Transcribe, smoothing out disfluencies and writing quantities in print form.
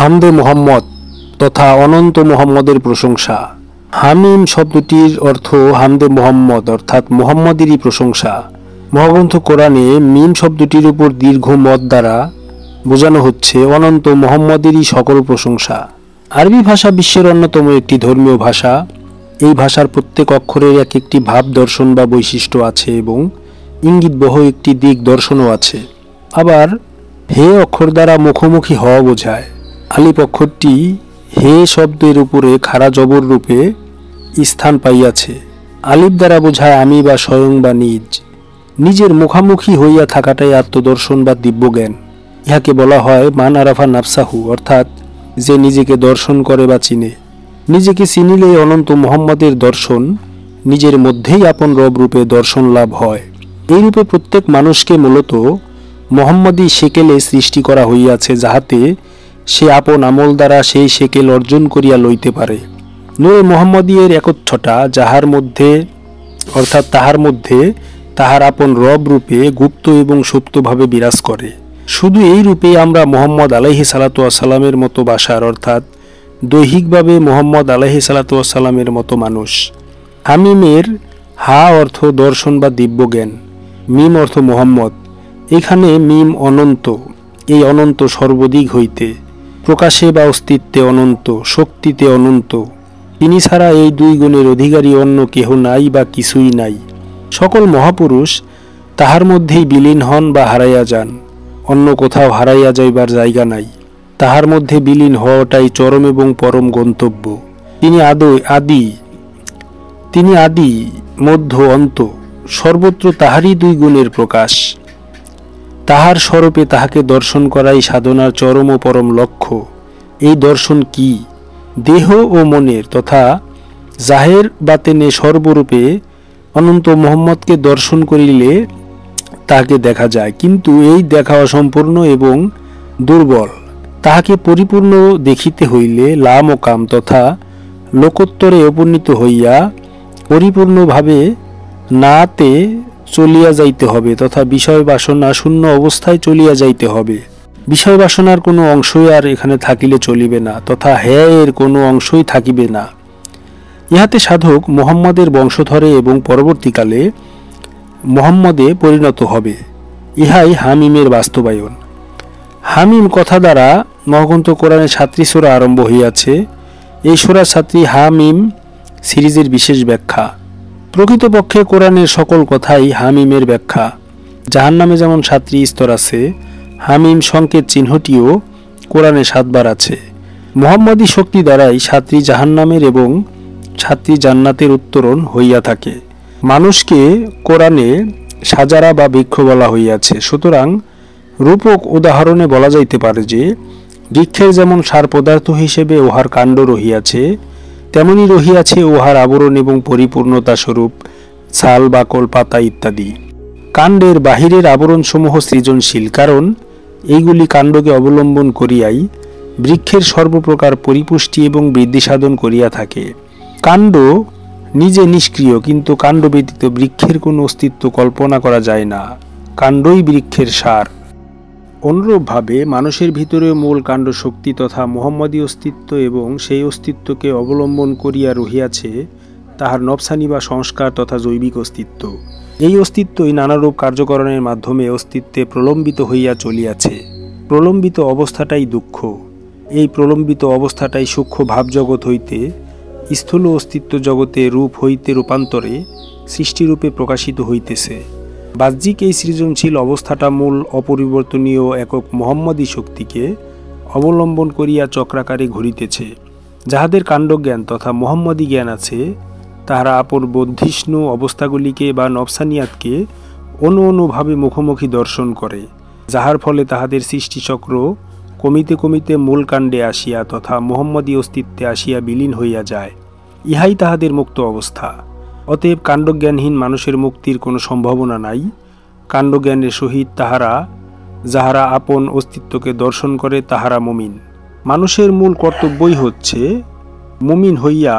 হামদে মুহাম্মদ তথা অনন্ত মুহাম্মদের প্রশংসা। হামিম শব্দটির অর্থ হামদে মুহাম্মদ অর্থাৎ মুহাম্মদেরই প্রশংসা। মহাগ্রন্থ কোরআনে মিম শব্দটির উপর দীর্ঘ মদ দ্বারা বোঝানো হচ্ছে অনন্ত মুহাম্মদেরই সকল প্রশংসা। আরবি ভাষা বিশ্বের অন্যতম একটি ধর্মীয় ভাষা। এই ভাষার প্রত্যেক অক্ষরের এক একটি ভাব দর্শন বা বৈশিষ্ট্য আছে এবং ইঙ্গিতবহ একটি দিক দর্শনও আছে। আবার হে অক্ষর দ্বারা মুখোমুখি হওয়া বোঝায়। আলিফ অক্ষরটি হে শব্দের উপরে খাড়া জবর রূপে স্থান পাইয়াছে। আলিফ দ্বারা বোঝায় আমি বা স্বয়ং বা নিজ। নিজের মুখামুখি হইয়া থাকাটাই আত্মদর্শন বা দিব্যজ্ঞান। ইহাকে বলা হয় মান আরাফা নাফসাহু, অর্থাৎ যে নিজেকে দর্শন করে বা চিনে। নিজেকে চিনিলে অনন্ত মুহাম্মদের দর্শন, নিজের মধ্যেই আপন রব রূপে দর্শন লাভ হয়। এই রূপে প্রত্যেক মানুষকে মূলত মুহাম্মদী সেকেলে সৃষ্টি করা হইয়াছে, যাহাতে সে আপন আমল দ্বারা সেই সেকেল অর্জন করিয়া লইতে পারে। নূরে মুহাম্মদীর একচ্ছটা যাহার মধ্যে অর্থাৎ তাহার মধ্যে তাহার আপন রব রূপে গুপ্ত এবং সুপ্তভাবে বিরাজ করে। শুধু এই রূপে আমরা মুহাম্মদ আলাইহিস সালাতু ওয়াস সালামের মতো বাশার অর্থাৎ দৈহিকভাবে মুহাম্মদ আলাইহিস সালাতু ওয়াস সালামের মতো মানুষ। হামিমের হা অর্থ দর্শন বা দিব্যজ্ঞান, মিম অর্থ মুহাম্মদ। এখানে মিম অনন্ত, এই অনন্ত সর্বদিক হইতে, প্রকাশে বা অস্তিত্বে অনন্ত, শক্তিতে অনন্ত। তিনি ছাড়া এই দুই গুণের অধিকারী অন্য কেহ নাই বা কিছুই নাই। সকল মহাপুরুষ তাহার মধ্যেই বিলীন হন বা হারাইয়া যান, অন্য কোথাও হারাইয়া যাইবার জায়গা নাই। তাহার মধ্যে বিলীন হওয়াটাই চরম এবং পরম গন্তব্য। তিনি আদি মধ্য অন্ত, সর্বত্র তাহারই দুই গুণের প্রকাশ। তাহার স্বরূপে তাহাকে দর্শন করাই সাধনার চরম ও পরম লক্ষ্য। এই দর্শন কি? দেহ ও মনের তথা জাহের বাতেনে সর্বরূপে অনন্ত মুহাম্মদকে দর্শন করিলে তাহাকে দেখা যায়, কিন্তু এই দেখা অসম্পূর্ণ এবং দুর্বল। তাহাকে পরিপূর্ণ দেখিতে হইলে লাম ও কাম তথা লোকোত্তরে উপনীত হইয়া পরিপূর্ণভাবে নাতে চলিয়া যাইতে হবে তথা বিষয় বাসনা শূন্য অবস্থায় চলিয়া যাইতে হবে। বিষয় বাসনার কোনো অংশই আর এখানে থাকিলে চলিবে না তথা হ্যাঁ এর কোনো অংশই থাকিবে না। ইহাতে সাধক মুহাম্মদের বংশধরে এবং পরবর্তীকালে মুহাম্মদে পরিণত হবে। ইহাই হামিমের বাস্তবায়ন। হামিম কথা দ্বারা মহাগ্রন্থ কোরআনে ৭টি সূরা আরম্ভ হইয়াছে। এই সূরা ৭টি হামিম সিরিজের বিশেষ ব্যাখ্যা। প্রকৃতপক্ষে কোরআনের সকল কথাই হামিমের ব্যাখ্যা। জাহান্নামে যেমন ৭টি স্তর আছে, হামিম সংকেত চিহ্নটিও কোরআনে ৭ বার আছে। মুহাম্মদী শক্তি দ্বারাই ৭টি জাহান্নামের এবং ৭টি জান্নাতের উত্তরণ হইয়া থাকে। মানুষকে কোরআনে সাজারা বা বৃক্ষ বলা হইয়াছে। সুতরাং রূপক উদাহরণে বলা যাইতে পারে যে বৃক্ষের যেমন সার পদার্থ হিসেবে উহার কাণ্ড রহিয়াছে, তেমনি রহিয়াছে উহার আবরণ এবং পরিপূর্ণতা স্বরূপ ছাল, বাকল, পাতা ইত্যাদি। কাণ্ডের বাহিরের আবরণসমূহ সৃজনশীল, কারণ এইগুলি কাণ্ডকে অবলম্বন করিয়াই বৃক্ষের সর্বপ্রকার পরিপুষ্টি এবং বৃদ্ধি সাধন করিয়া থাকে। কাণ্ড নিজে নিষ্ক্রিয়, কিন্তু কাণ্ড ব্যতীত বৃক্ষের কোনো অস্তিত্ব কল্পনা করা যায় না। কাণ্ডই বৃক্ষের সার। অনুরূপভাবে মানুষের ভিতরেও মূল কাণ্ড শক্তি তথা মুহাম্মদী অস্তিত্ব এবং সেই অস্তিত্বকে অবলম্বন করিয়া রহিয়াছে তাহার নফসানি বা সংস্কার তথা জৈবিক অস্তিত্ব। এই অস্তিত্বই নানারূপ কার্যকরণের মাধ্যমে অস্তিত্বে প্রলম্বিত হইয়া চলিয়াছে। প্রলম্বিত অবস্থাটাই দুঃখ। এই প্রলম্বিত অবস্থাটাই সূক্ষ্ম ভাবজগৎ হইতে স্থূল অস্তিত্ব জগতে রূপ হইতে রূপান্তরে সৃষ্টিরূপে প্রকাশিত হইতেছে। বাহ্যিক এই সৃজনশীল অবস্থাটা মূল অপরিবর্তনীয় একক মুহাম্মদী শক্তিকে অবলম্বন করিয়া চক্রাকারে ঘুরিতেছে। যাহাদের কাণ্ডজ্ঞান তথা মুহাম্মদী জ্ঞান আছে, তাহারা আপন বন্ধিষ্ণু অবস্থাগুলিকে বা নফসানিয়াতকে অনুভাবে মুখোমুখি দর্শন করে, যাহার ফলে তাহাদের সৃষ্টিচক্র কমিতে কমিতে মূল কাণ্ডে আসিয়া তথা মুহাম্মদী অস্তিত্বে আসিয়া বিলীন হইয়া যায়। ইহাই তাহাদের মুক্ত অবস্থা। অতএব কাণ্ডজ্ঞানহীন মানুষের মুক্তির কোনো সম্ভাবনা নাই। কাণ্ডজ্ঞানের সহিত যাহারা আপন অস্তিত্বকে দর্শন করে তাহারা মুমিন। মানুষের মূল কর্তব্যই হচ্ছে মুমিন হইয়া